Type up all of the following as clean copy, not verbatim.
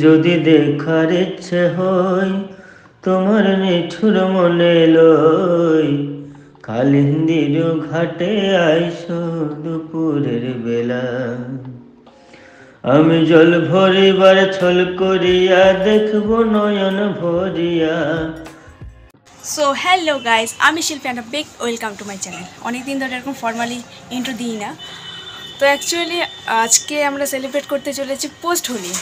যদি দেখার ইচ্ছে হয় তোমার নিঠুর মনে লই, কালিন্দির ঘাটে আইসো দুপুরের বেলা। আমি জল ভরিবার ছল করিয়া দেখব নয়ন ভরিয়া। সো হ্যালো গাইজ, আমি শিল্পী and big welcome to my channel. অনেক দিন ধরে এরকম ফর্মালি ইন্ট্রো দিই না। তো অ্যাকচুয়ালি আজকে আমরা সেলিব্রেট করতে চলেছি পোস্ট হোলি,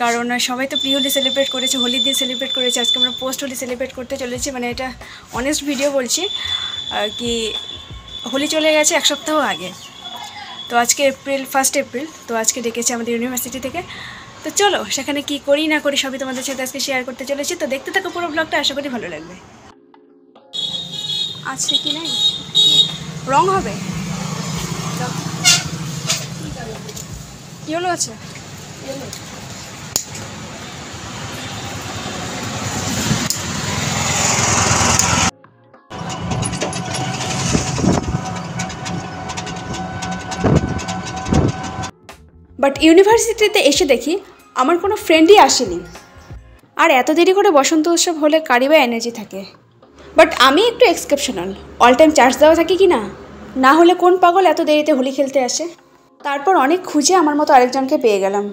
কারণ সবাই তো প্রি হোলি সেলিব্রেট করেছে, হোলির দিন সেলিব্রেট করেছে। আজকে আমরা পোস্ট হোলি সেলিব্রেট করতে চলেছি। মানে এটা অনেস্ট ভিডিও বলছি, কি হোলি চলে গেছে এক সপ্তাহ আগে। তো আজকে ফার্স্ট এপ্রিল, তো আজকে ডেকেছে আমাদের ইউনিভার্সিটি থেকে। তো চলো সেখানে কি করি না করি সবই তোমাদের সাথে আজকে শেয়ার করতে চলেছি। তো দেখতে থাকো পুরো ব্লগটা, আশা করি ভালো লাগবে। আজকে কি নাই রং হবে, ইয়েলো আছে। বাট ইউনিভার্সিটিতে এসে দেখি আমার কোনো ফ্রেন্ডই আসেনি। আর এত দেরি করে বসন্ত উৎসব হলে কারি বা এনার্জি থাকে। বাট আমি একটু এক্সেপশনাল, অল টাইম চার্জ দেওয়া থাকে কি না, না হলে কোন পাগল এত দেরিতে হোলি খেলতে আসে। তারপর অনেক খুঁজে আমার মতো আরেকজনকে পেয়ে গেলাম।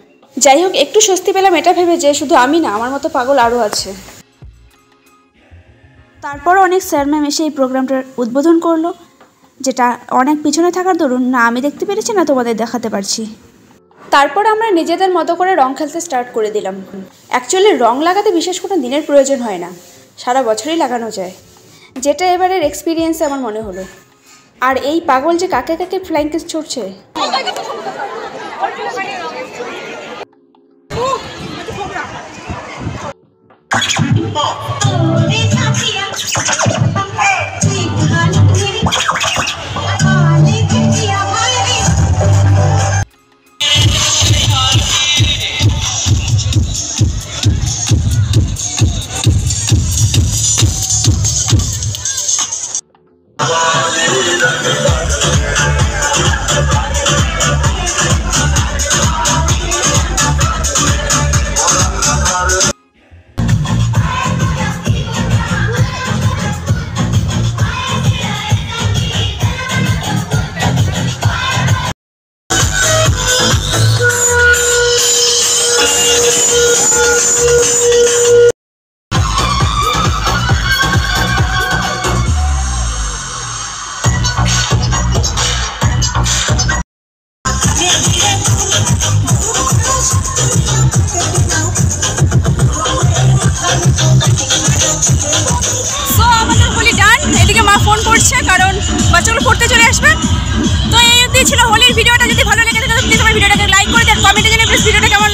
যাই হোক, একটু স্বস্তি পেলাম এটা ভেবে যে শুধু আমি না, আমার মতো পাগল আরও আছে। তারপর অনেক স্যার ম্যাম এসে এই প্রোগ্রামটার উদ্বোধন করলো, যেটা অনেক পিছনে থাকার দরুন না আমি দেখতে পেরেছি না তোমাদের দেখাতে পারছি। তারপর আমরা নিজেদের মতো করে রং খেলতে স্টার্ট করে দিলাম। অ্যাকচুয়ালি রং লাগাতে বিশেষ কোনো দিনের প্রয়োজন হয় না, সারা বছরই লাগানো যায়, যেটা এবারের এক্সপিরিয়েন্সে আমার মনে হলো। আর এই পাগল যে কাকে কাকে ফ্লাইং কিস ছুটছে। ফোন করছে কারণ বাচ্চাগুলো পড়তে চলে আসবে। তো এই অবধি ছিল হোলির ভিডিওটা। যদি ভালো লেগে থাকে প্লিজ আমার ভিডিওটাকে লাইক করে দেন, কমেন্টে জানিয়ে প্লিজ ভিডিওটা কেমন